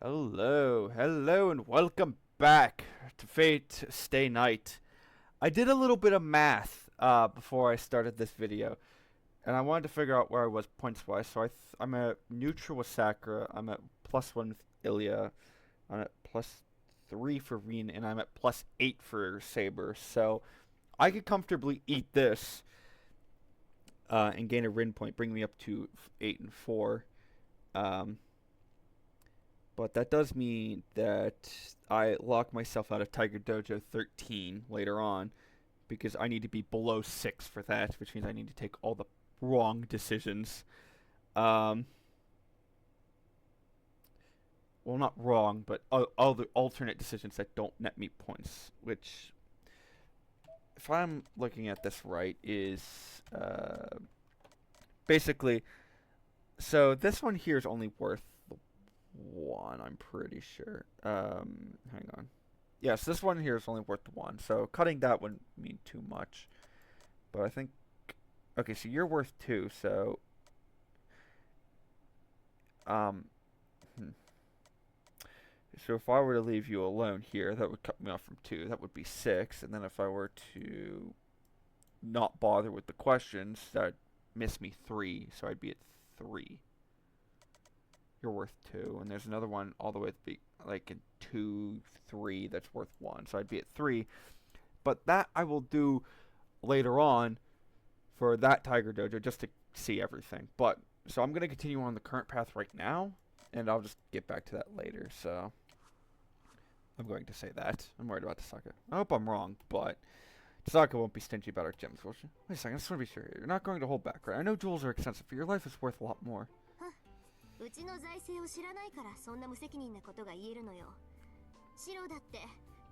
Hello, and welcome back to Fate Stay Night. I did a little bit of math before I started this video, and I wanted to figure out where I was points-wise. So I'm at neutral with Sakura, I'm at +1 with Ilya, I'm at +3 for Reen, and I'm at +8 for Saber. So I could comfortably eat this and gain a Rin point, bring me up to 8 and 4. But that does mean that I lock myself out of Tiger Dojo 13 later on, because I need to be below 6 for that, which means I need to take all the wrong decisions. Well, not wrong, but all the alternate decisions that don't net me points, which, if I'm looking at this right, is basically, so this one here is only worth one, I'm pretty sure. Hang on. Yes, this one here is only worth one, so cutting that wouldn't mean too much. But I think, okay, so you're worth 2, so so if I were to leave you alone here, that would cut me off from 2. That would be 6, and then if I were to not bother with the questions, that'd miss me 3, so I'd be at 3. You're worth 2, and there's another one all the way at the, like in 2, 3 that's worth 1, so I'd be at 3. But that I will do later on for that Tiger Dojo, just to see everything. But so I'm gonna continue on the current path right now, and I'll just get back to that later. So I'm going to say that I'm worried about Tasaka. I hope I'm wrong, but Tasaka won't be stingy about our gems, will she? Wait a second, I just want to be sure here. You're not going to hold back, right? I know jewels are expensive, but your life is worth a lot more. うちの財政を知らないからそんな無責任なことが言えるのよ。シロだって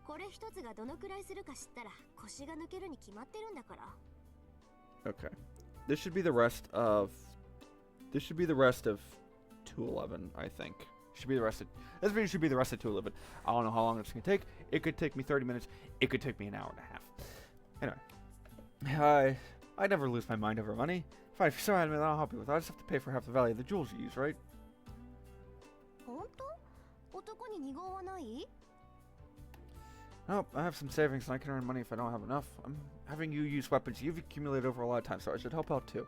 これ一つがどのくらいするか知ったら腰が抜けるに決まってるんだから。Okay. This should be the rest of 211, I think. Should be the rest of this video should be the rest of 211. I don't know how long it's gonna take. It could take me 30 minutes. It could take me an hour and a half. Anyway, I never lose my mind over money. Fine, if you're so adamant, I'll help you with it. I just have to pay for half the value of the jewels you use, right? 本当？男に二号はない？ Nope, I have some savings and I can earn money if I don't have enough. I'm having you use weapons you've accumulated over a lot of time, so I should help out too.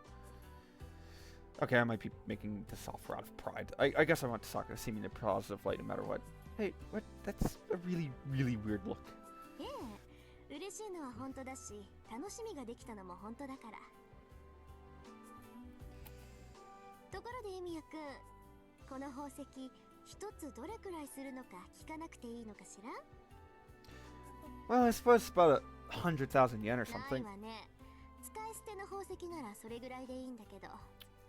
Okay, I might be making this offer out of pride. I guess I want Tasaka to see me in a positive light no matter what. Hey, what? That's a really, really weird look. ええ、嬉しいのは本当だし、楽しみができたのも本当だから。ところでエミヤ君、この宝石一つどれくらいするのか聞かなくていいのかしら？ Well, I suppose it's about 100,000 yen or something. ないわね。使い捨ての宝石ならそれぐらいでいいんだけど。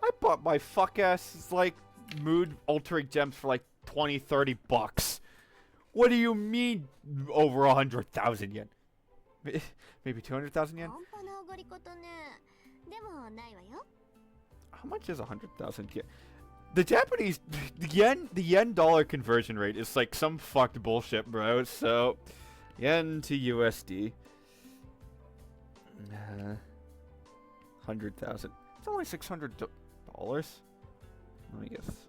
I bought my fuck ass like mood altering gems for like 20, 30 bucks. What do you mean over 100,000 yen? Maybe 200,000 yen? 半端な上がり方ね。でもないわよ。 How much is 100,000 yen? The Japanese the yen dollar conversion rate is like some fucked bullshit, bro. So yen to USD. 100,000. It's only $600. Let me guess.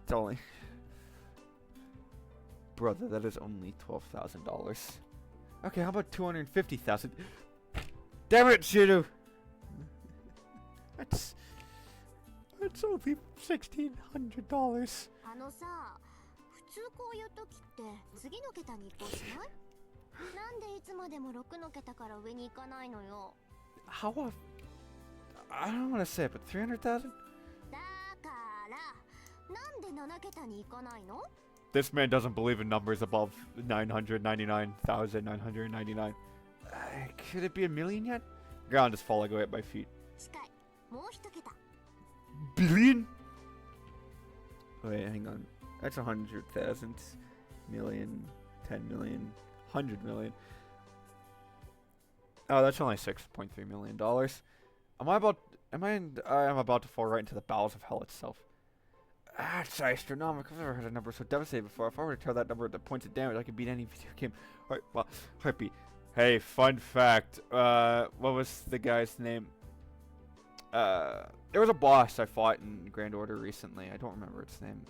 It's only. Brother, that is only $12,000. Okay, how about 250,000? Damn it, Shiru! That's only $1,600. あのさ、普通こういう時って次の桁に移行しない？なんでいつまでも6の桁から上に行かないのよ。 How I don't want to say it, but 300,000? だからなんで7桁に行かないの？ This man doesn't believe in numbers above 999,999. Could it be a million yet? Ground is falling away at my feet. 近い。もう一桁。 Billion? Wait, hang on. That's 100,000. Million, 10 million, 100 million. Oh, that's only $6.3 million. I'm about to fall right into the bowels of hell itself. That's astronomical. I've never heard a number so devastating before. If I were to tell that number the points of damage, I could beat any video game. Alright, well, heartbeat. Hey, fun fact. What was the guy's name? There was a boss I fought in Grand Order recently. I don't remember its name.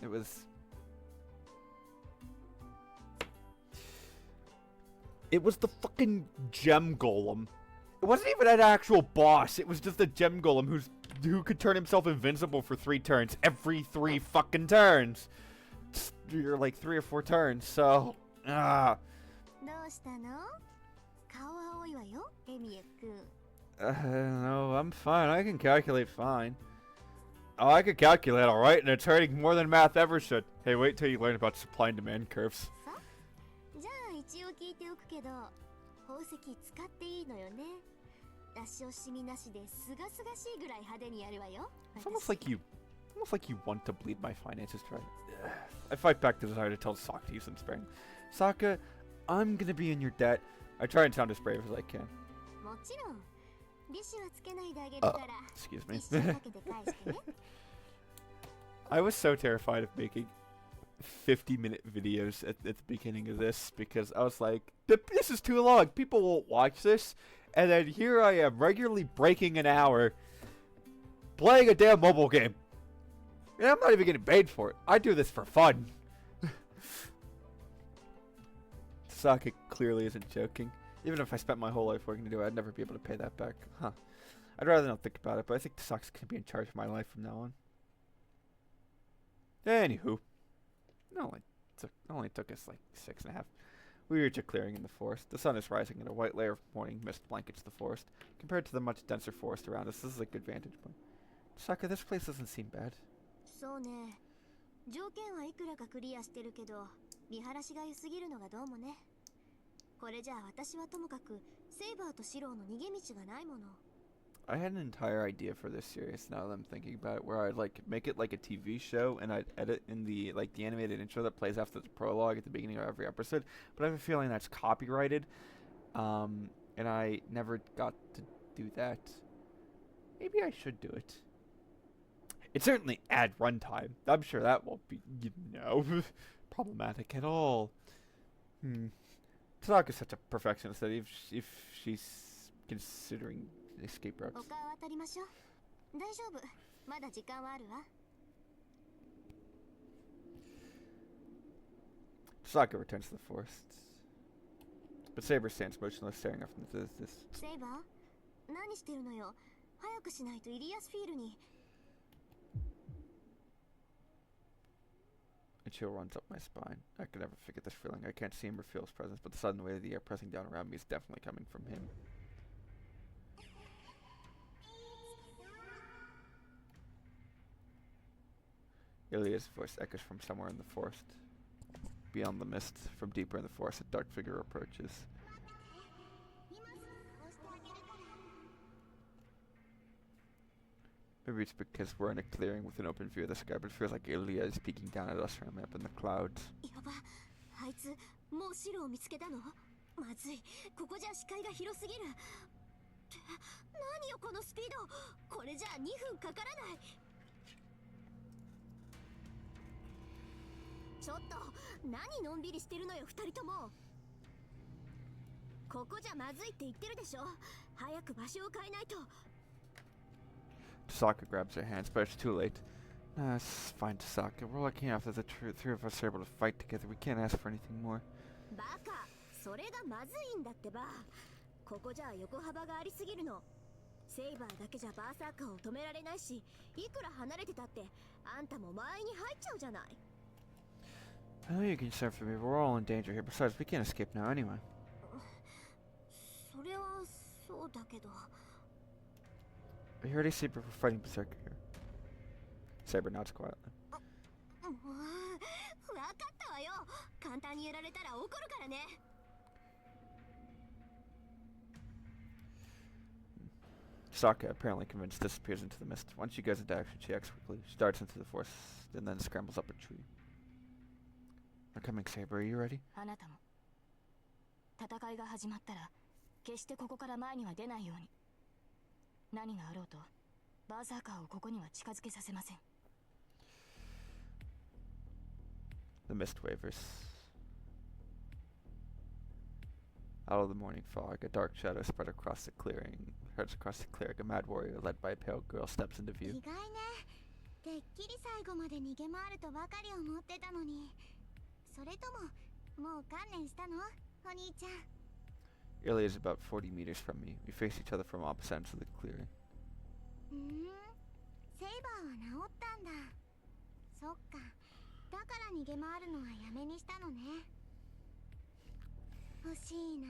It was the fucking gem golem. It wasn't even an actual boss. It was just a gem golem who could turn himself invincible for 3 turns. Every 3 fucking turns. You're like 3 or 4 turns, so... どうしたの？顔青いわよ、エミエくん。 No, I'm fine. I can calculate fine. Oh, I can calculate alright, and it's hurting more than math ever should. Hey, wait till you learn about supply and demand curves. じゃあ一応聞いておくけど、宝石使っていいのよね。出し惜しみなしですがすがしいぐらい派手にやるわよ。It's almost like you want to bleed my finances, right? I fight back the desire to tell Sokka to use them sparingly. Sokka, I'm gonna be in your debt. I try and sound as brave as I can. もちろん。利子はつけないであげるから。Excuse me. 一生かけて返してね。I was so terrified of making 50-minute videos at the beginning of this because I was like, this is too long. People won't watch this. And then here I am regularly breaking an hour playing a damn mobile game. And I'm not even getting paid for it. I do this for fun. Sokka clearly isn't joking. Even if I spent my whole life working to do it, I'd never be able to pay that back. Huh. I'd rather not think about it, but I think Sokka's going to be in charge of my life from now on. Anywho. It only took us like 6.5. We reach a clearing in the forest. The sun is rising and a white layer of morning mist blankets the forest. Compared to the much denser forest around us, this is a good vantage point. Sokka, this place doesn't seem bad. そうね。条件はいくらかクリアしてるけど、見晴らしが良すぎるのがどうもね。これじゃあ私はともかくセイバーとシローの逃げ道がないもの。I had an entire idea for this series now that I'm thinking about it, where I'd like make it like a TV show and I'd edit in the animated intro that plays after the prologue at the beginning of every episode. But I have a feeling that's copyrighted, and I never got to do that. Maybe I should do it. It's certainly add runtime. I'm sure that won't be, problematic at all. Sokka's such a perfectionist that if she's considering escape routes. 丘を渡りましょう。大丈夫。まだ時間はあるわ。Sokka returns to the forest. But Saber stands motionless, staring off into the distance. セイバー？何してるのよ。早くしないとイリアスフィールに。A chill runs up my spine. I can never forget this feeling. I can't see him or feel his presence, but the sudden weight of the air pressing down around me is definitely coming from him. Ilya's voice echoes from somewhere in the forest. Beyond the mist, from deeper in the forest, a dark figure approaches. Maybe it's because we're in a clearing with an open view of the sky, but it feels like Ilya is peeking down at us from up in the clouds. やば、あいつもうシロを見つけたの？まずい、ここじゃ視界が広すぎる。って何よこのスピード。これじゃ2分かからない。ちょっと何のんびりしてるのよ2人とも。ここじゃまずいって言ってるでしょ。早く場所を変えないと。Sokka grabs her hands, but it's too late. It's fine, Sokka. We're lucky enough that the three of us are able to fight together. We can't ask for anything more. バカ、それがまずいんだってば。ここじゃ横幅がありすぎるの。セイバーだけじゃバーサーカーを止められないし、いくら離れてたってあんたも前に入っちゃうじゃない。I know you're concerned for me, but we're all in danger here. Besides, we can't escape now anyway. それはそうだけど。Are you ready, Saber, for fighting Berserker here? Saber nods quietly. わかったわよ。簡単にやられたら怒るからね。Sokka, apparently convinced, disappears into the mist. Once she goes into action, she acts quickly. She darts into the forest, and then scrambles up a tree. We're coming, Saber. Are you ready? あなたも。戦いが始まったら、決してここから前には出ないように。何があろうと、バーサーカーをここには近づけさせません。The mist wavers. Out of the morning fog, a dark shadow spread across the clearing. heads across the clearing. A mad warrior led by a pale girl steps into 意 view. 外ね。てっきり最後まで逃げ回るとばかり思ってたのに。それとももう観念したの、お兄ちゃん。Ilya is about 40 meters from me. We face each other from opposite ends of the clearing. セイバーは治ったんだ。そっか。だから逃げ回るのはやめにしたのね。欲しいな。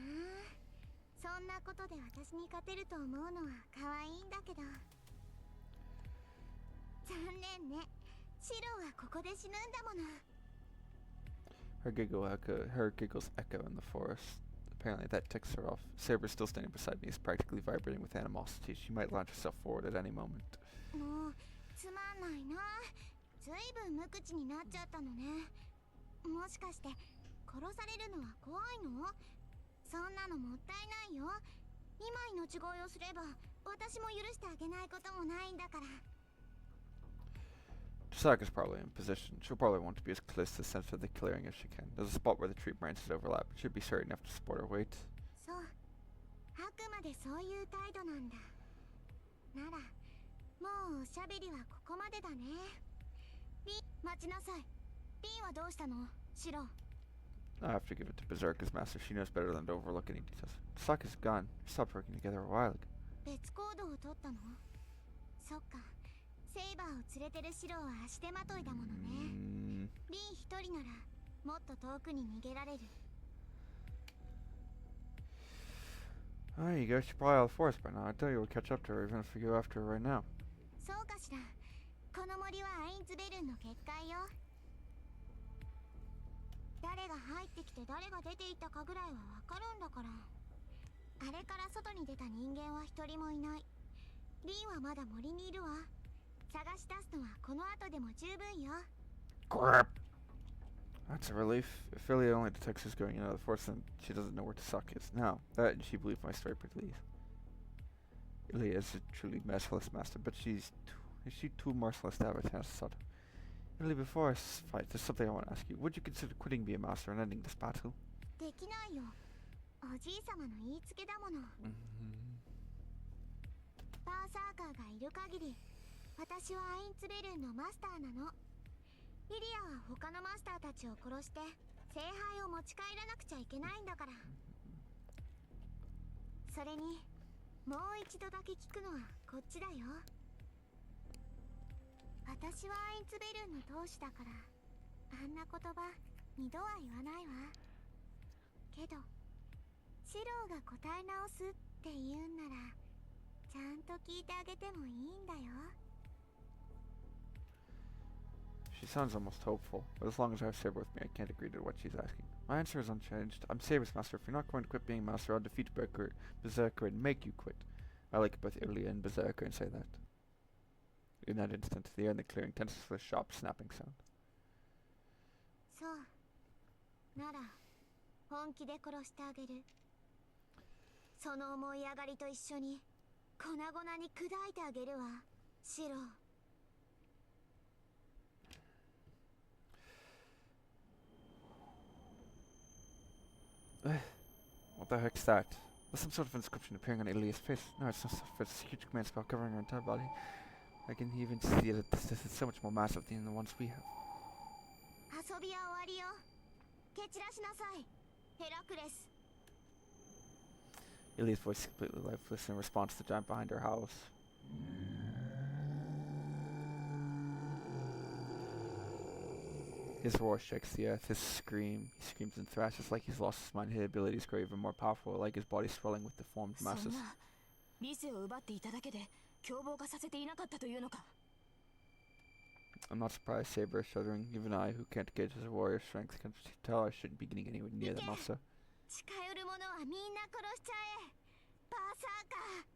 そんなことで私に勝てると思うのは可愛いんだけど。残念ね。シロはここで死ぬんだもの。Her giggles echo in the forest. Apparently that ticks her off. Saber, still standing beside me, is practically vibrating with animosity. She might launch herself forward at any moment. もうつまんないな。ずいぶん無口になっちゃったのね。もしかして殺されるのは怖いの？そんなのもったいないよ。今命乞いをすれば私も許してあげないこともないんだから。Chisaka's probably in position. She'll probably want to be as close to the center of the clearing as she can. There's a spot where the tree branches overlap. It should be straight enough to support her weight. そう。あくまでそういう態度なんだ。なら、もうおしゃべりはここまでだね。リン、待ちなさい。リンはどうしたの？シロ。I have to give it to Berserker's master. She knows better than to overlook any details. Chisaka's gone. We stopped working together a while ago. 別行動を取ったの？そっか。セイバーを連れてるシロは足手まといだものね。リン一人ならもっと遠くに逃げられる。There you go. She's probably out of the forest by now. I tell you, we'll catch up to her even if we go after her right now. そうかしら。この森はアインズベルンの結界よ。誰が入ってきて誰が出ていったかぐらいはわかるんだから。あれから外に出た人間は一人もいない。リンはまだ森にいるわ。探し出すのはこの後でも十分よ。Grip! That's a relief. If Ilya only detects who's going into the forest, then she doesn't know where to suck is. Now, that and she believed my story pretty. Ilya is a truly merciless master, but is she too merciless to have a chance to sort? Ilya, before I fight, there's something I want to ask you. Would you consider quitting being a master and ending this battle? できないよ。おじいさまの言いつけだもの。バーサーカーがいる限り、私はアインツベルンのマスターなの。イリアは他のマスターたちを殺して聖杯を持ち帰らなくちゃいけないんだから。それにもう一度だけ聞くのはこっちだよ。私はアインツベルンの当主だからあんな言葉二度は言わないわ。けどシローが答え直すって言うんならちゃんと聞いてあげてもいいんだよ。She sounds almost hopeful, but as long as I have Saber with me, I can't agree to what she's asking. My answer is unchanged. I'm Saber's master. If you're not going to quit being master, I'll defeat Berserker and make you quit. I like both Ilya and Berserker and say that. In that instant, the air in the clearing tenses for a sharp snapping sound. そう。なら、本気で殺してあげる。その思い上がりと一緒に、粉々に砕いてあげるわ、シロー。What the heck's that? There's some sort of inscription appearing on Ilya's face. No, it's not. It's a huge command spell covering her entire body. I can even see that this is so much more massive than the ones we have. 遊びは終わりよ。蹴散らしなさい、ヘラクレス。Ilya's voice is completely lifeless in response to the giant behind her howls. His roar shakes the earth. He screams and thrashes like he's lost his mind. His abilities grow even more powerful, like his body swelling with deformed masses. そんな理性を奪っていただけで凶暴化させていなかったというのか。I'm not surprised, Saber is shuddering. Even I, who can't gauge his warrior strength, can tell I shouldn't be getting anywhere near the monster. 近寄る者はみんな殺しちゃえ。バーサーカー。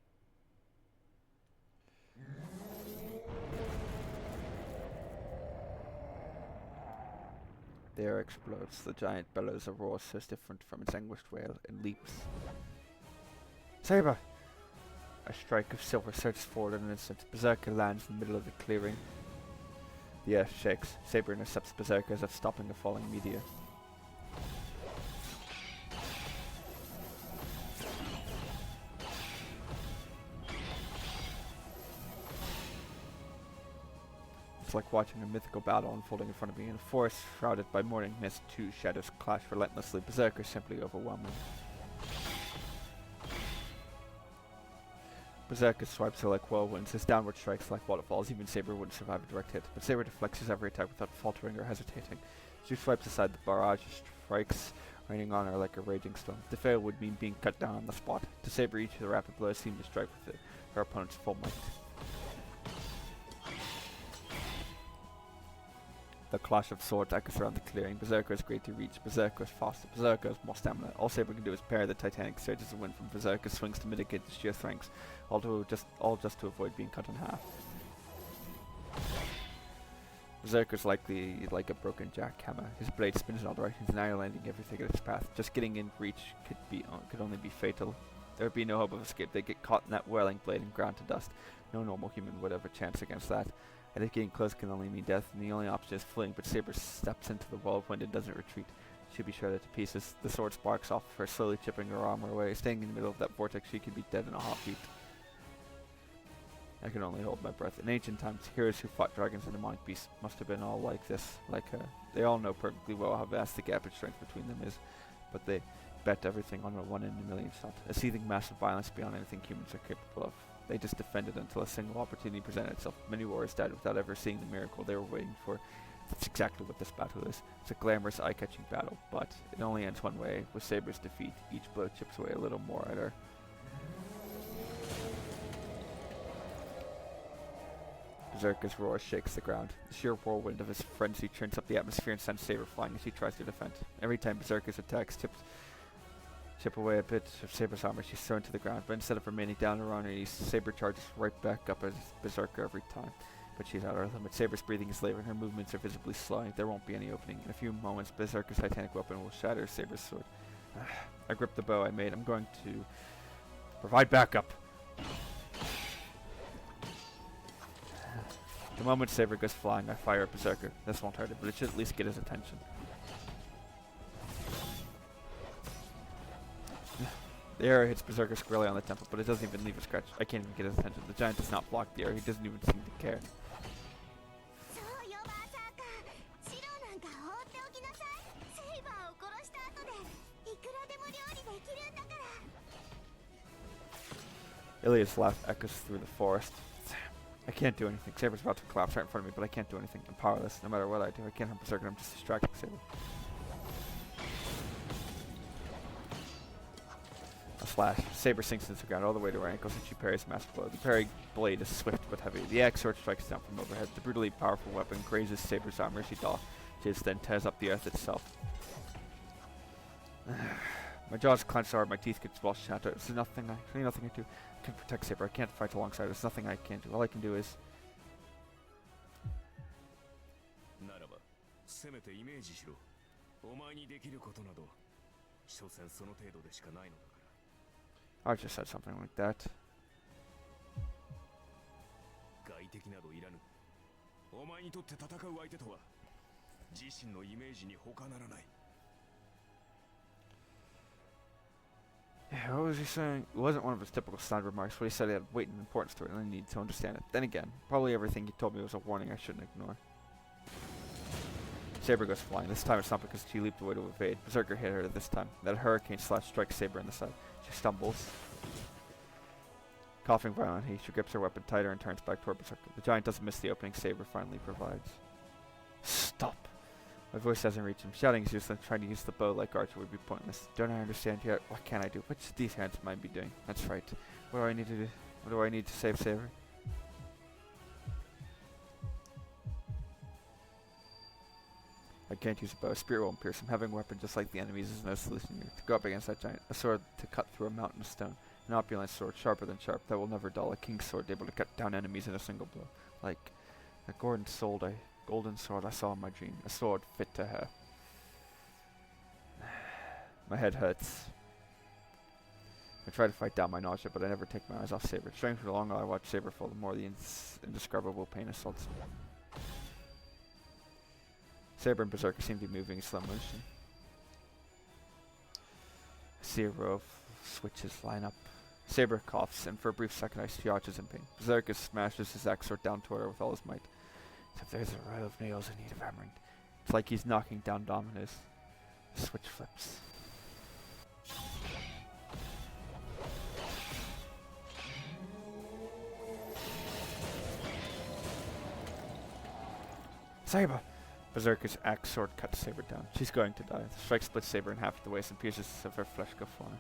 The air explodes. The giant bellows a roar so different from its anguished wail and leaps. Saber! A strike of silver surges forward in an instant. Berserker lands in the middle of the clearing. The earth shakes. Saber intercepts Berserker as if stopping the falling meteor. like watching a mythical battle unfolding in front of me. In a forest shrouded by morning mist, two shadows clash relentlessly. Berserker simply overwhelming. Berserker swipes are like whirlwinds, his downward strikes like waterfalls. Even Saber wouldn't survive a direct hit, but Saber deflects his every attack without faltering or hesitating. She swipes aside the barrage of strikes raining on her like a raging storm. To fail would mean being cut down on the spot. To Saber, each of the rapid blows seemed to strike with her opponent's full might. The clash of swords echoes around the clearing. Berserker is great to reach. Berserker is faster. Berserker has more stamina. All Saber can do is parry the titanic surges of wind from Berserker's swings to mitigate the sheer strengths, all just to avoid being cut in half. Berserker's likely like a broken jackhammer. His blade spins in all directions, now landing everything in its path. Just getting in reach could only be fatal. There would be no hope of escape. They'd get caught in that whirling blade and ground to dust. No normal human would have a chance against that. I think getting close can only mean death, and the only option is fleeing, but Saber steps into the wall of wind and doesn't retreat. She'll be shredded to pieces. The sword sparks off of her, slowly chipping her armor away. Staying in the middle of that vortex, she could be dead in a heartbeat. I can only hold my breath. In ancient times, heroes who fought dragons and demonic beasts must have been all like this, like her. They all know perfectly well how vast the gap in strength between them is, but they bet everything on a 1 in a million shot. A seething mass of violence beyond anything humans are capable of. They just defended until a single opportunity presented itself. Many warriors died without ever seeing the miracle they were waiting for. That's exactly what this battle is. It's a glamorous, eye-catching battle, but it only ends one way, with Saber's defeat. Each blow chips away a little more at her. Berserker's roar shakes the ground. The sheer whirlwind of his frenzy churns up the atmosphere and sends Saber flying as he tries to defend. Every time Berserker's attacks chip away a bit of Saber's armor, she's thrown to the ground, but instead of remaining down or on her knees, Saber charges right back up as Berserker every time. But she's at her limit. Saber's breathing is labored, her movements are visibly slowing. There won't be any opening. In a few moments, Berserker's titanic weapon will shatter Saber's sword. I grip the bow I made. I'm going to provide backup. The moment Saber goes flying, I fire at Berserker. This won't hurt it, but it should at least get his attention. The arrow hits Berserker squarely on the temple, but it doesn't even leave a scratch. I can't even get his attention. The giant does not block the arrow. He doesn't even seem to care. Ilia's laugh echoes through the forest. I can't do anything. Saber's about to collapse right in front of me, but I can't do anything. I'm powerless. No matter what I do, I can't harm Berserker. I'm just distracting Saber. A slash. Saber sinks into the ground all the way to her ankles, and she parries a massive blow. The parry blade is swift but heavy. The axe sword strikes down from overhead. The brutally powerful weapon grazes Saber's armor as she dodges, then tears up the earth itself. My jaws clench hard, my teeth get well shut out. There's nothing I do. I can protect Saber. I can't fight alongside her. There's nothing I can do. All I can do is... I just said something like that. Yeah, what was he saying? It wasn't one of his typical snide remarks, but he said he had weight and importance to it, and I needed to understand it. Then again, probably everything he told me was a warning I shouldn't ignore. Saber goes flying. This time it's not because she leaped away to evade. Berserker hit her this time. That hurricane slash strikes Saber in the side. She stumbles. Coughing violently, she grips her weapon tighter and turns back toward Berserker. The giant doesn't miss the opening Saber finally provides. Stop! My voice doesn't reach him. Shouting is useless. Trying to use the bow like Archer would be pointless. Don't I understand yet? What can I do? Which of these hands might be doing? That's right. What do I need to do? What do I need to save Saber? I can't use a bow. A spear won't pierce him. Having a weapon just like the enemies is no solution here. To go up against that giant, a sword to cut through a mountain of stone. An opulent sword, sharper than sharp, that will never dull. A king's sword, able to cut down enemies in a single blow. Like a golden sword I saw in my dream. A sword fit to her. My head hurts. I try to fight down my nausea, but I never take my eyes off Saber. Strength for the longer I watch Saber fall, the more the indescribable pain assaults me. Saber and Berserker seem to be moving in slow motion. I see a row of switches line up. Saber coughs, and for a brief second I she arches in pain. Berserker smashes his axe sword down toward her with all his might. If there's a row of nails in need of hammering. It's like he's knocking down dominoes. The switch flips. Saber! Berserker's axe sword cuts Saber down. She's going to die. The strike splits Saber in half at the waist and pieces of her flesh go flying.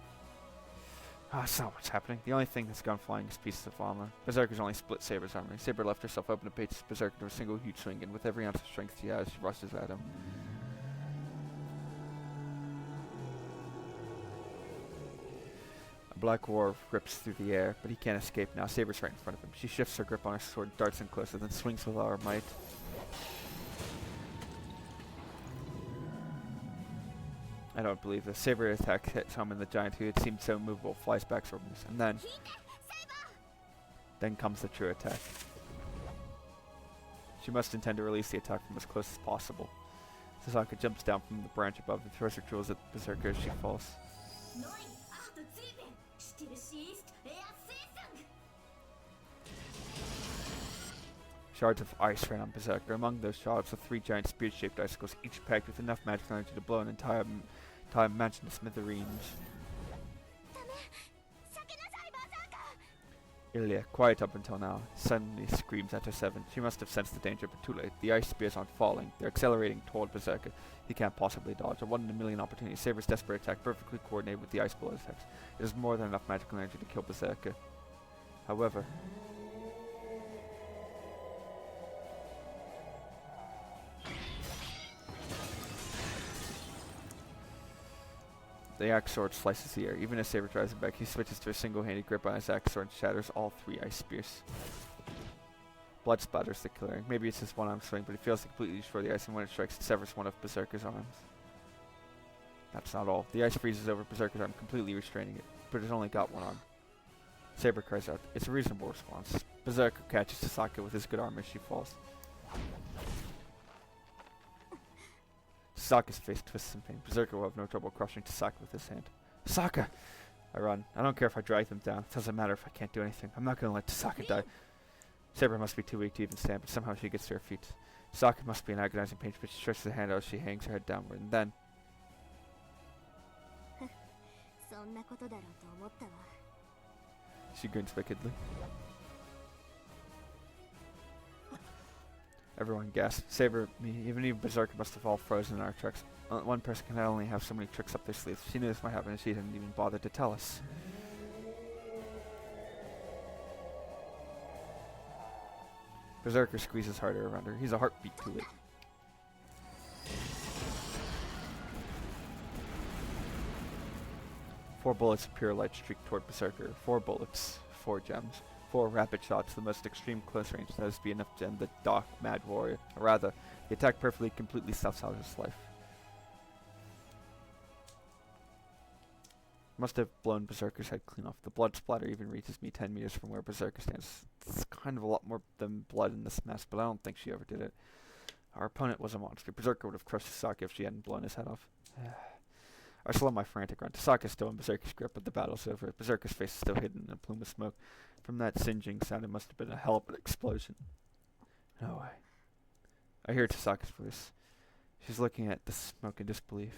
Ah, I saw what's happening. The only thing that's gone flying is pieces of armor. Berserker's only split Saber's armor. Saber left herself open to pace Berserker to a single huge swing, and with every ounce of strength she has, she rushes at him. A black war rips through the air, but he can't escape now. Saber's right in front of him. She shifts her grip on her sword, darts in closer, then swings with all her might. I don't believe this. Saber attack hits home, and the giant who had seemed so immovable flies back from us. And then comes the true attack. She must intend to release the attack from as close as possible. Sasaka jumps down from the branch above and throws her jewels at the Berserker as she falls. Shards of ice ran on Berserker. Among those shards were 3 giant spear-shaped icicles, each packed with enough magical energy to blow an entire mansion to smithereens. Ilya, quiet up until now, suddenly screams at her 7. She must have sensed the danger, but too late. The ice spears aren't falling. They're accelerating toward Berserker. He can't possibly dodge. A 1 in a million opportunity. Saber's desperate attack perfectly coordinated with the ice bullet attacks. It has more than enough magical energy to kill Berserker. However, the axe sword slices the air. Even as Saber drives him back, he switches to a single-handed grip on his axe sword and shatters all 3 ice spears. Blood splatters the clearing. Maybe it's his one-arm swing, but he fails to completely destroy the ice, and when it strikes, it severs one of Berserker's arms. That's not all. The ice freezes over Berserker's arm, completely restraining it, but it's only got one arm. Saber cries out. It's a reasonable response. Berserker catches Sasaka with his good arm as she falls. Sasaka's face twists in pain. Berserker will have no trouble crushing Tasaka with his hand. Tasaka! I run. I don't care if I drag them down. It doesn't matter if I can't do anything. I'm not going to let Tasaka die. Saber must be too weak to even stand, but somehow she gets to her feet. Tasaka must be in agonizing pain, but she stretches her hand out as she hangs her head downward, and then... She grins wickedly. Everyone gasps. Saber, me, even Berserker must have all frozen in our tricks. One person can only have so many tricks up their sleeves. She knew this might happen and she didn't even bother to tell us. Berserker squeezes harder around her. He's a heartbeat too late. Four bullets of pure light streak toward Berserker. 4 bullets, 4 gems. 4 rapid shots, the most extreme close range that has to be enough to end the dark, mad warrior. Or rather, the attack perfectly, completely stuffs out his life. Must have blown Berserker's head clean off. The blood splatter even reaches me 10 meters from where Berserker stands. It's kind of a lot more than blood in this mess, but I don't think she ever did it. Our opponent was a monster. Berserker would have crushed Tasaka if she hadn't blown his head off. I slow my frantic run. Tasaka's still in Berserker's grip, but the battle's over. Berserker's face is still hidden in a plume of smoke. From that singeing sound, it must have been a hell of an explosion. No way. I hear Tasaka's voice. She's looking at the smoke in disbelief.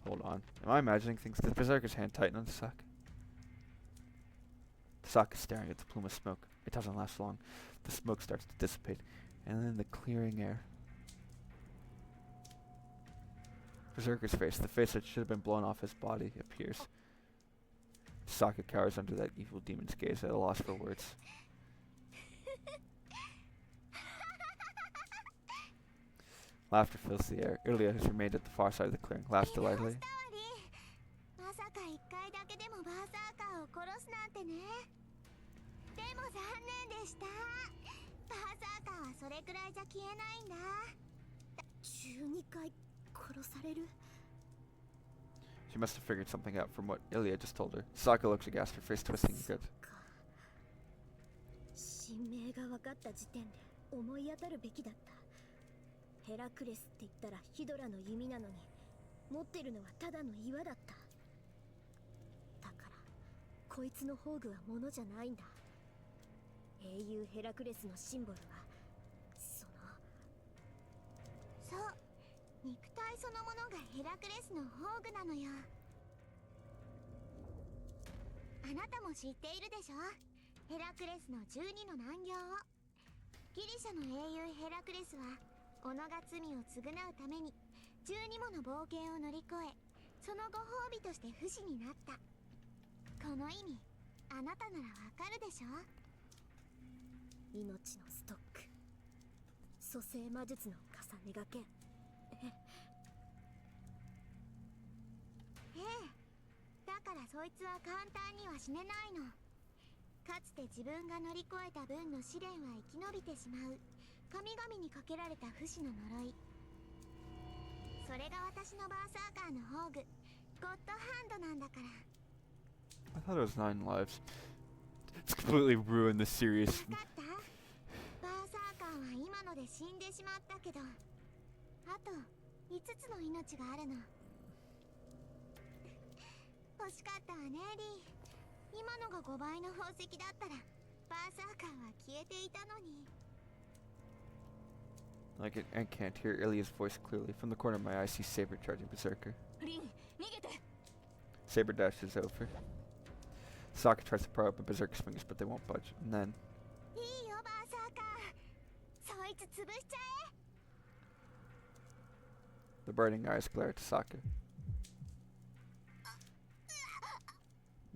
Hold on. Am I imagining things? Did Berserker's hand tighten on Tasaka? Tasaka's staring at the plume of smoke. It doesn't last long. The smoke starts to dissipate, and then the clearing air. Berserker's face, the face that should have been blown off his body, appears. Tasaka cowers under that evil demon's gaze at a loss for words. Laughter fills the air. Ilya, who's remained at the far side of the clearing, laughs delightedly. She must have figured something out from what Ilya just told her. Tasaka looks aghast, her face twisting in good. 神名が分かった時点で思い当たるべきだった。ヘラクレスって言ったらヒドラの弓なのに、持ってるのはただの岩だった。だからこいつの宝具は物じゃないんだ。英雄ヘラクレスのシンボルはそのものがヘラクレスの宝具なのよ。あなたも知っているでしょ、ヘラクレスの12の難行を。ギリシャの英雄ヘラクレスは己が罪を償うために12もの冒険を乗り越え、そのご褒美として不死になった。この意味、あなたならわかるでしょ。命のストック、蘇生魔術の重ねがけ。ええ、だからそいつは簡単には死ねないの。かつて自分が乗り越えた分の試練は生き延びてしまう神々にかけられた不死の呪い。それが私のバーサーカーの宝具、ゴッドハンドなんだから。 I thought it was 9 lives. It's completely ruined the series. 分かった？バーサーカーは今ので死んでしまったけど、あと5つの命があるの。欲しかったわね、リー。今のが5倍の宝石だったらバーサーカーは消えていたのに。 I can't hear Ilya's voice clearly. From the corner of my eye, I see Saber charging Berserker. リン、逃げて。 Saber dashes over. Sokka tries to pry open Berserker's fingers, but they won't budge. And then いいよバーサーカー、そいつ潰しちゃえ。 the burning eyes glare at Sokka.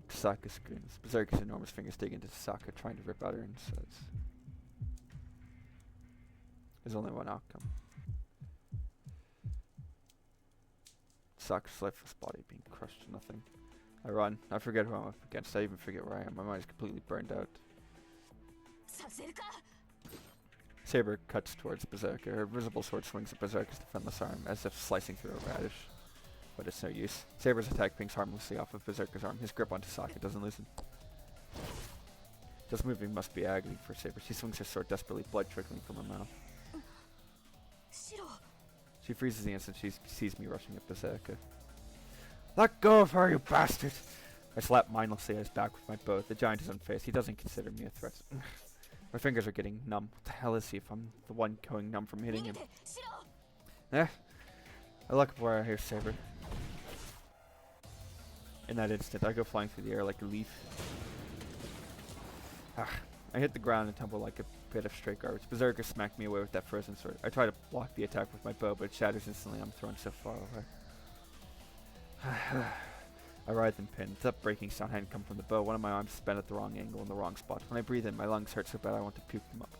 Sokka screams. Berserker's enormous fingers dig into Sokka, trying to rip out her insides. There's only one outcome. Sokka's lifeless body being crushed to nothing. I run. I forget who I'm up against. I even forget where I am. My mind is completely burned out. させるか。 Saber cuts towards Berserker. Her visible sword swings at Berserker's defenseless arm, as if slicing through a radish. But it's no use. Saber's attack pings harmlessly off of Berserker's arm. His grip onto Sokka doesn't loosen. Just moving must be agony for Saber. She swings her sword desperately, blood trickling from her mouth. シロ。 She freezes the instant she sees me rushing at Berserker. Let go of her, you bastard! I slap mindlessly at his back with my bow. The giant is unfazed. He doesn't consider me a threat. My fingers are getting numb. What the hell is he if I'm the one going numb from hitting 逃げ him? て、シロ。 Eh? I look up where I hear Saber. In that instant, I go flying through the air like a leaf. I hit the ground and tumble like a bit of stray garbage. Berserker smacked me away with that frozen sword. I try to block the attack with my bow, but it shatters instantly. I'm thrown so far away. I writhe in pain. The breaking sound hadn't come from the bow. One of my arms is bent at the wrong angle in the wrong spot. When I breathe in, my lungs hurt so bad I want to puke them up.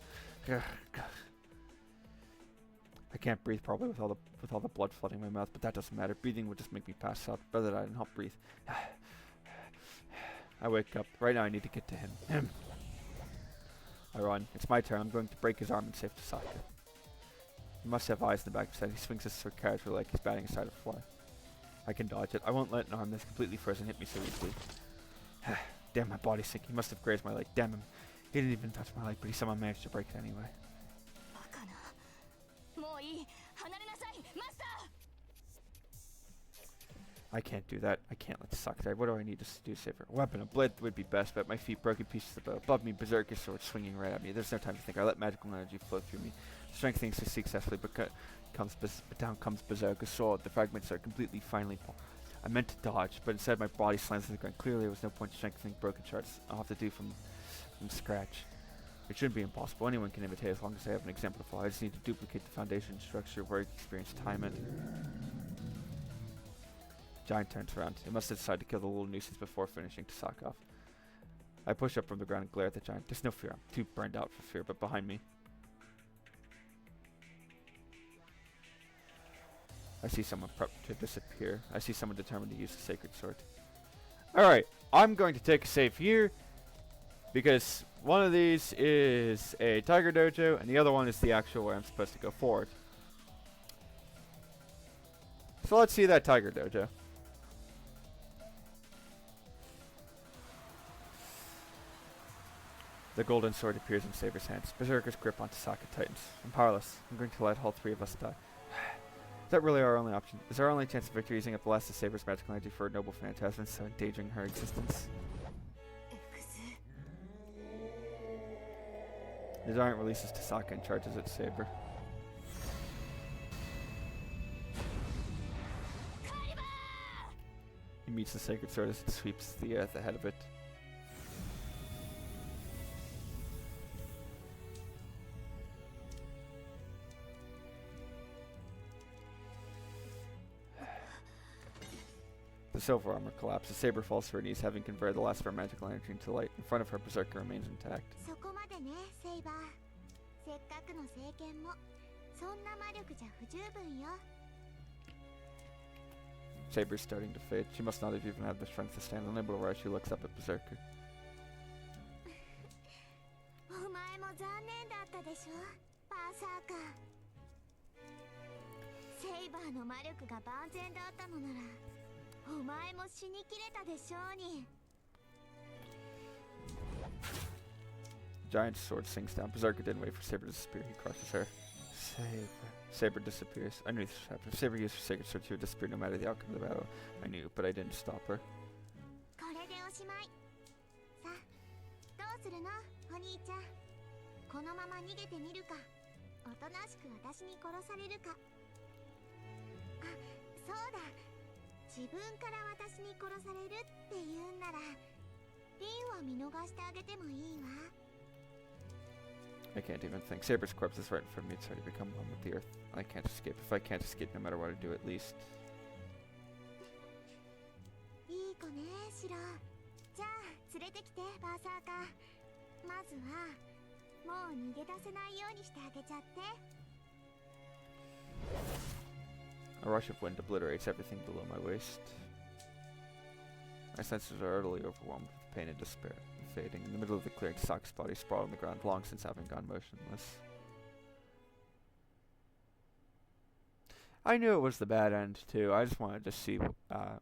I can't breathe probably with all the blood flooding my mouth, but that doesn't matter. Breathing would just make me pass out. Better that I didn't help breathe. I wake up. Right now I need to get to him. I run. It's my turn. I'm going to break his arm and save to Sokka. He must have eyes in the back of his head. He swings his sword casually like he's batting aside a fly. I can dodge it. I won't let an arm that's completely frozen hit me so easily. Damn, my body's sick. He must have grazed my leg. Damn him. He didn't even touch my leg, but he somehow managed to break it anyway. バカな。もういい。離れなさい、マスター。 I can't do that. I can't let Sokka die. What do I need to do to save her? A weapon. A blade would be best, but at my feet, broken pieces of bow. Above me, Berserker's sword swinging right at me. There's no time to think. I let magical energy flow through me. Strengthening successfully, but down comes Berserker's sword. The fragments are completely finely I meant to dodge, but instead my body slams to the ground. Clearly there was no point strengthening broken shards. I'll have to do from scratch. It shouldn't be impossible. Anyone can imitate as long as they have an example to follow. I just need to duplicate the foundation structure of work experience time and... Giant turns around. It must have decided to kill the little nuisance before finishing to sock off. I push up from the ground and glare at the giant. There's no fear. I'm too burned out for fear, but behind me... I see someone prepped to disappear. I see someone determined to use the sacred sword. Alright, I'm going to take a save here, because one of these is a Tiger Dojo, and the other one is the actual where I'm supposed to go forward. So let's see that Tiger Dojo. The golden sword appears in Saber's hands. Berserker's grip onto Sokka tightens. I'm powerless. I'm going to let all three of us die. Is that really our only option? Is our only chance of victory using up the last of Saber's magical energy for a noble phantasm, so endangering her existence? The giant releases to Sokka and charges at Saber. He meets the sacred sword as it sweeps the head of it. The silver armor collapses. Saber falls to her knees, having converted the last of her magical energy into light. In front of her, Berserker remains intact. そこまでね、セイバー。せっかくの聖剣もそんな魔力じゃ不十分よ。Saber's starting to fade. She must not have even had the strength to stand. Unable to rise, she looks up at Berserker. お前も残念だったでしょ、バーサーカー。セイバーの魔力が万全だったのなら、お前も死にきれたでしょうに。Giant sword sinks down. Berserker didn't wait for Saber to disappear. He crushes her. Saber disappears. I knew this would happen. If Saber used her sacred sword, she would disappear no matter the outcome of the battle. I knew, but I didn't stop her. これでおしまい。さあ、どうするの、お兄ちゃん。このまま逃げてみるか、おとなしく私に殺されるか。あ、そうだ。自分から私に殺されるって言うんなら、リンは見逃してあげてもいいわ。I can't even think. Saber's corpse is right in front of me. It's already become one with the earth. I can't escape. If I can't escape, no matter what I do, at least. いい子ね、シロ。じゃあ、連れてきて、バーサーカー。まずは、もう逃げ出せないようにしてあげちゃって。A rush of wind obliterates everything below my waist. My senses are utterly overwhelmed with pain and despair. Fading. In the middle of the clearing, Sock's body sprawled on the ground, long since having gone motionless. I knew it was the bad end, too. I just wanted to see what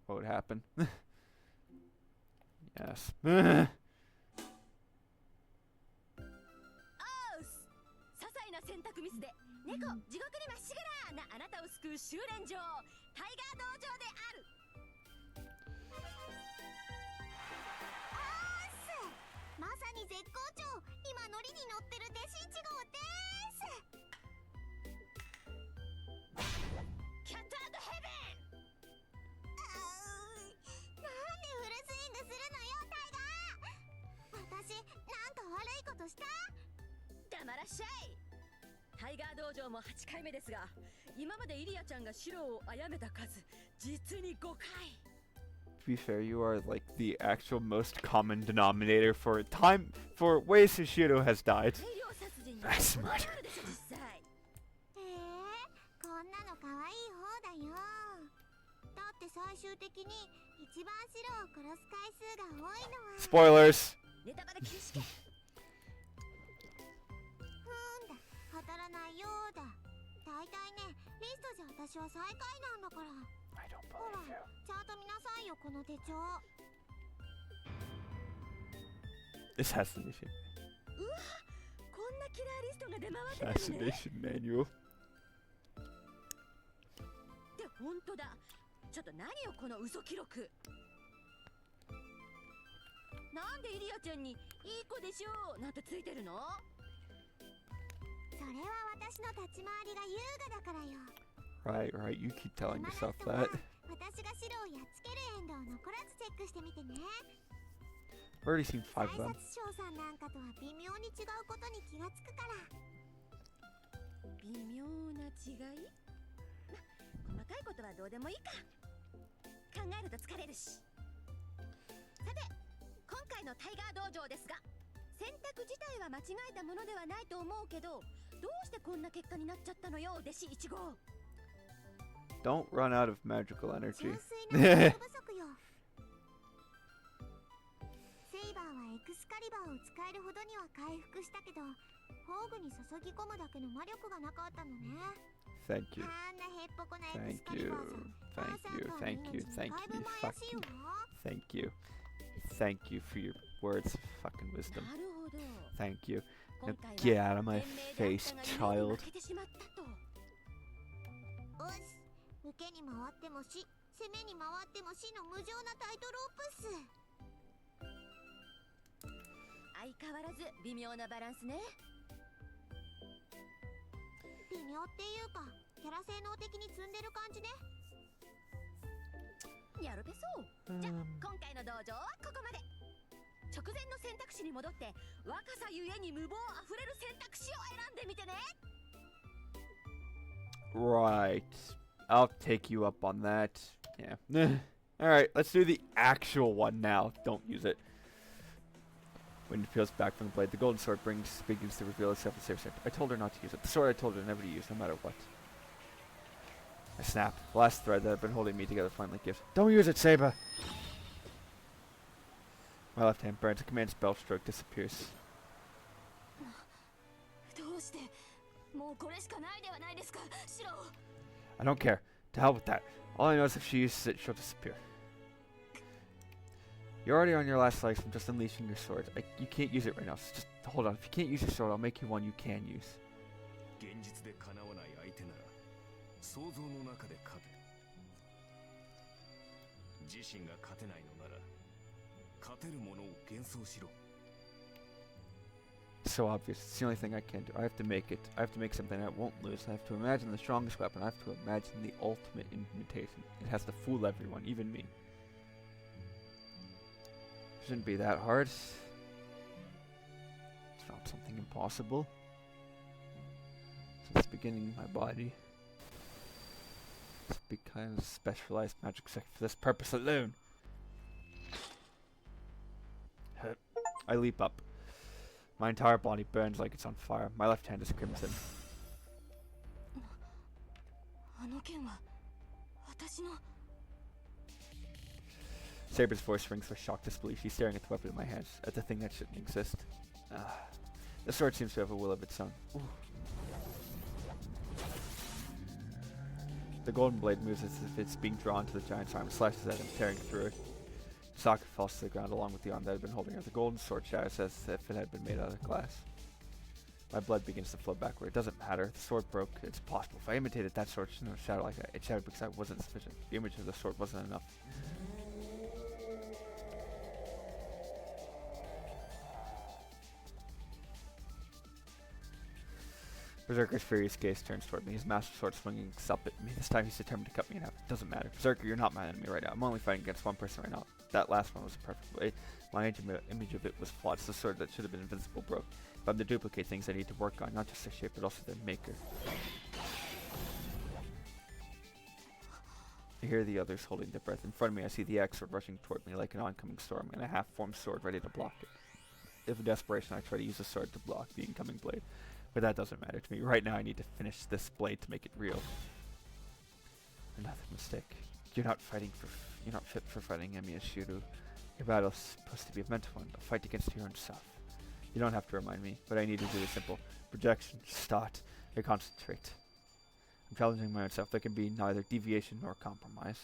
would happen. Yes. 些細な選択ミスで猫地獄にまっしぐらなあなたを救う修練場タイガー道場である。まさに絶好調。今ノリに乗ってる弟子1号です。キャット&ヘブン。なんでフルスイングするのよ、タイガー。私なんか悪いことした？黙らっしゃい。タイガー道場も8回目ですが、今までイリアちゃんがシロを殺めた数実に5回。To be fair, you are like the actual most common denominator for ways Shishiro has died. Mass murder. こんなの可愛い方だよ。だって最終的に一番シロを殺す回数が多いのは。Spoilers. ネタバレ禁止権。当たらないようだ。大体ね、リストじゃ私は最下位なんだから。I don't ほら、 believe you. ちゃんと見なさいよ、この手帳。 This assassination. うわ、こんなキラーリストが出回ってたのね。 Assassination manual. って本当だ。ちょっと何よこの嘘記録。なんでイリアちゃんにいい子でしょうなんてついてるの？それは私の立ち回りが優雅だからよ。 Right. You keep telling 今 yourself の人は that. 私がシロをやっつけるエンドを残らずチェックしてみてね。 I've already seen 5 挨 of them. 拶賞さんなんかとは微妙に違うことに気がつくから。微妙な違い？ま、細かいことはどうでもいいか。考えると疲れるし。さて、今回のタイガー道場ですが、選択自体は間違えたものではないと思うけど、どうしてこんな結果になっちゃったのよ、弟子1号。Don't run out of magical energy. 純粋な能力不足よ。セイバーはエクスカリバーを使えるほどには回復したけど、宝具に注ぎ込むだけの魔力がなかったのね。 Thank you. あんなへっぽこなエクス Thank カリ you. バーさん、 Thank you. Thank you. Thank だいぶ you. 怪しいわ。 Thank you. Thank you for your words of fucking wisdom. なるほど。 Thank you. 今 Now 回は get out of my 賢明であ face, ったが夢に child. 負けてしまったと。おし、受けに回ってもし、攻めに回ってもしの無情なタイトロープス。相変わらず微妙なバランスね。微妙っていうか、キャラ性能的に積んでる感じね。やるべそう。じゃ今回の道場はここまで。直前の選択肢に戻って若さゆえに無謀あふれる選択肢を選んでみてね。 Right. I'll take you up on that. Yeah. Alright, let's do the actual one now. Don't use it. When it peels back from the blade, the golden sword begins to reveal itself in safe center. I told her not to use it. The sword I told her never to use, no matter what. I snap. The last thread that had been holding me together finally gives. Don't use it, Saber! My left hand burns. A command spell stroke disappears. どうしてもうこれしかないではないですか、シロ。 I don't care. To hell with that. All I know is if she uses it, she'll disappear. You're already on your last legs from just unleashing your sword. You can't use it right now, so just hold on. If you can't use your sword, I'll make you one you can use. 現実でかなわない相手なら想像の中で勝て。自身が勝てないのなら勝てるものを幻想しろ。 It's so obvious. It's the only thing I can do. I have to make it. I have to make something I won't lose. I have to imagine the strongest weapon. I have to imagine the ultimate imitation. It has to fool everyone, even me. Shouldn't be that hard. It's not something impossible. Since the beginning, my body has become a specialized magic sector for this purpose alone. I leap up. My entire body burns like it's on fire. My left hand is crimson. あの剣は私の。 Saber's voice rings with shocked disbelief. She's staring at the weapon in my hands, at the thing that shouldn't exist. The sword seems to have a will of its own. Ooh. The golden blade moves as if it's being drawn to the giant's arm, slashes at him, tearing through it. The socket falls to the ground along with the arm that had been holding her. The golden sword shatters as if it had been made out of glass. My blood begins to flow backward. It doesn't matter. The sword broke. It's possible. If I imitated that sword, it shouldn't have shattered like that. It shattered because I wasn't sufficient. The image of the sword wasn't enough. Berserker's furious gaze turns toward me, his massive sword swinging up at me. This time he's determined to cut me in half. It doesn't matter. Berserker, you're not my enemy right now. I'm only fighting against one person right now. That last one was a perfect blade. My image of it was flawed. It's the sword that should have been invincible broke. If I'm to duplicate things I need to work on, not just their shape, but also their maker. I hear the others holding their breath. In front of me, I see the axe sword rushing toward me like an oncoming storm, and a half-formed sword ready to block it. If in desperation, I try to use the sword to block the incoming blade. But that doesn't matter to me. Right now I need to finish this blade to make it real. Another mistake. You're not fit for fighting Emi Ashuru. Your battle's supposed to be a mental one, a fight against your own self. You don't have to remind me, but I need to do it simple. Projection, start, and concentrate. I'm challenging my own self. There can be neither deviation nor compromise.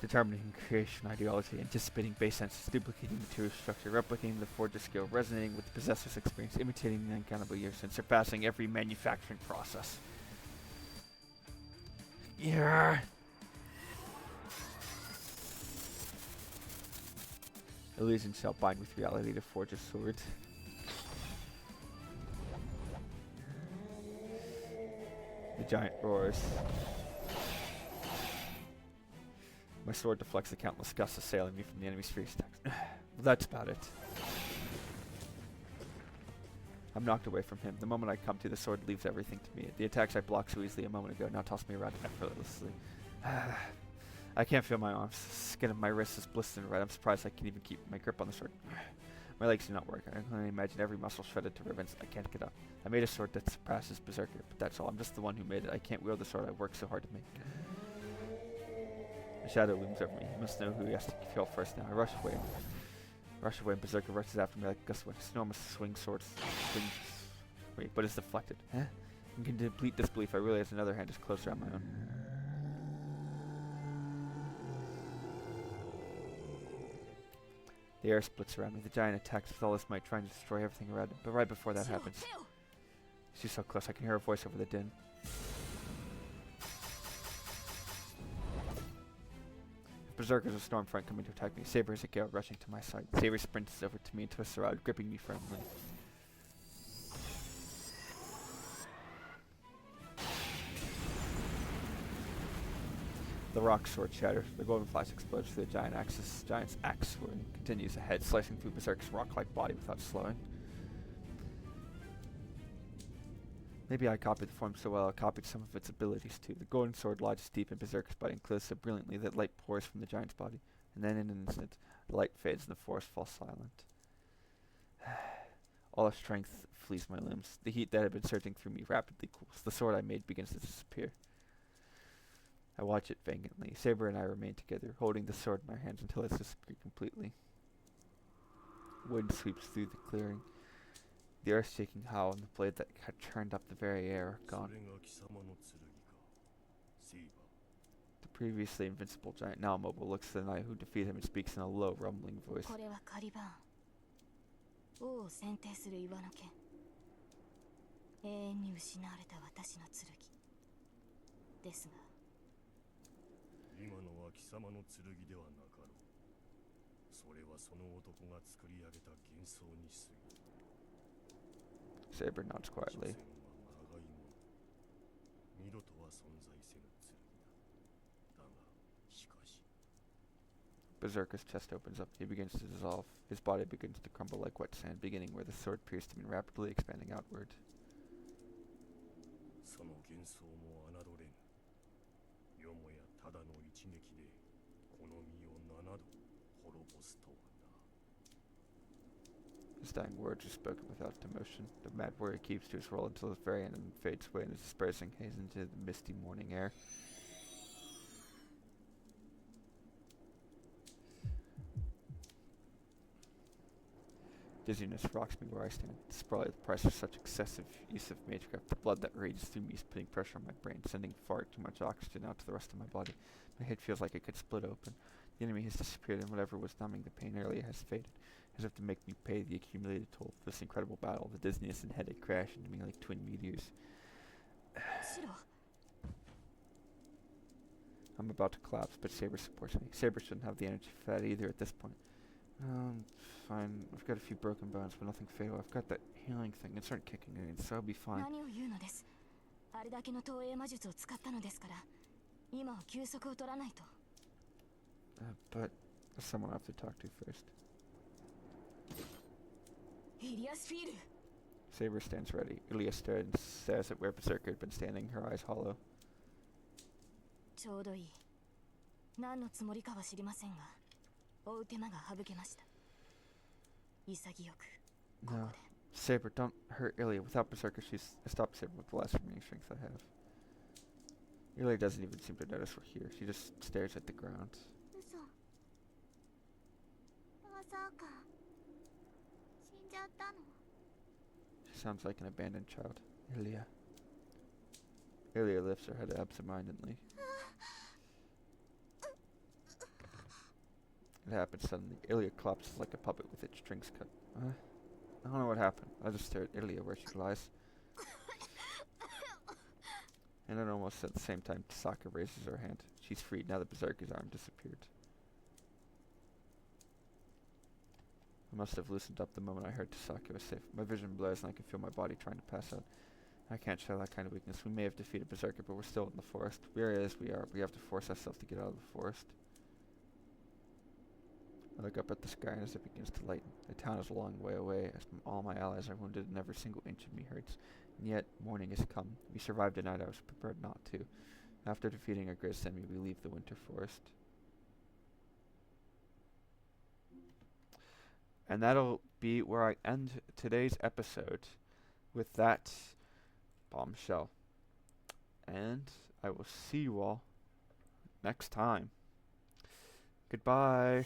Determining creation ideology, anticipating base senses, duplicating material structure, replicating the forger skill, resonating with the possessor's experience, imitating the uncountable years, and surpassing every manufacturing process. Yeah. Illusion shall bind with reality to forge a sword. The giant roars. My sword deflects the countless gusts assailing me from the enemy's fierce attacks. Well, that's about it. I'm knocked away from him. The moment I come to, the sword leaves everything to me. The attacks I blocked so easily a moment ago now toss me around effortlessly. I can't feel my arms. The skin of my wrist is blistering red. I'm surprised I can even keep my grip on the sword. My legs do not work. I can only imagine every muscle shredded to ribbons. I can't get up. I made a sword that surpasses Berserker, but that's all. I'm just the one who made it. I can't wield the sword I worked so hard to make. The shadow looms over me. He must know who he has to kill first now. I rush away, and Berserker rushes after me like a gust of wind. His enormous swing sword swings. Wait, but it's deflected. Huh? In complete disbelief, I realize another hand is closed around my own. The air splits around me. The giant attacks with all his might, trying to destroy everything around him. But right before that happens, she's so close I can hear her voice over the din. Berserkers of Stormfront coming to attack me. Saber is a gale rushing to my side. Saber sprints over to me and twists around, gripping me firmly. The rock sword shatters. The golden flash explodes through the giant's axe sword and continues ahead, slicing through Berserker's rock-like body without slowing. Maybe I copied the form so well I copied some of its abilities too. The golden sword lodges deep in Berserker's body and closes so brilliantly that light pours from the giant's body. And then in an instant, the light fades and the forest falls silent. All the strength flees my limbs. The heat that had been surging through me rapidly cools. The sword I made begins to disappear. I watch it vacantly. Saber and I remain together, holding the sword in our hands until it's disappeared completely. Wind sweeps through the clearing. The earth-shaking howl and the blade that had churned up the very air are gone. The previously invincible giant, now immobile, looks at the knight who defeated him and speaks in a low, rumbling voice. これはカリバーン王を選定する岩の剣永遠に失われた私の剣ですが今のは貴様の剣ではなかろう。それはその男が作り上げた幻想に過ぎ。 Saber nods quietly. 所詮はまがいもの。二度とは存在せぬ剣だ。だが、しかし。 Berserker's chest opens up. He begins to dissolve. His body begins to crumble like wet sand, beginning where the sword pierced him and rapidly expanding outward. その幻想も侮れぬ。よもやただの一撃でこの身を7度滅ぼすとはな。 His dying words are spoken without emotion. The mad warrior keeps to his role until the very end and fades away in the dispersing haze into the misty morning air. Dizziness rocks me where I stand. It's probably the price of such excessive use of magecraft. The blood that rages through me is putting pressure on my brain, sending far too much oxygen out to the rest of my body. My head feels like it could split open. The enemy has disappeared, and whatever was numbing the pain earlier has faded, as if to make me pay the accumulated toll for this incredible battle. The dizziness and headache crash into me like twin meteors. I'm about to collapse, but Saber supports me. Saber shouldn't have the energy for that either at this point. Fine. I've got a few broken bones, but nothing fatal. I've got that healing thing. It's not kicking in, so I'll be fine. 何を言うのです。あれだけの投影魔術を使ったのですから、今は休息を取らないと。But there's someone I have to talk to first. イリアスフィール。 Saber stands ready. Ilya stares at where Berserker had been standing, her eyes hollow. ちょうどいい。何のつもりかは知りませんが、追う手間が省けました。潔く、ここで。No. Saber, don't hurt Ilya. Without Berserker, I stopped Saber with the last remaining strength I have. Ilya doesn't even seem to notice we're here. She just stares at the ground. 嘘。まさか死んじゃったの？ She sounds like an abandoned child. Ilya. Ilya lifts her head absentmindedly. It happens suddenly. Ilya collapses like a puppet with its strings cut. I don't know what happened. I just stare at Ilya where she lies. And then almost at the same time, Tasaka raises her hand. She's freed now that Berserker's arm disappeared. I must have loosened up the moment I heard Tasaka was safe. My vision blurs and I can feel my body trying to pass out. I can't show that kind of weakness. We may have defeated Berserker, but we're still in the forest. Weary as we are, we have to force ourselves to get out of the forest. I look up at the sky and as it begins to lighten. The town is a long way away, as all my allies are wounded and every single inch of me hurts. And yet, morning has come. We survived a night I was prepared not to. After defeating our greatest enemy, we leave the winter forest. And that'll be where I end today's episode, with that bombshell. And I will see you all next time. Goodbye.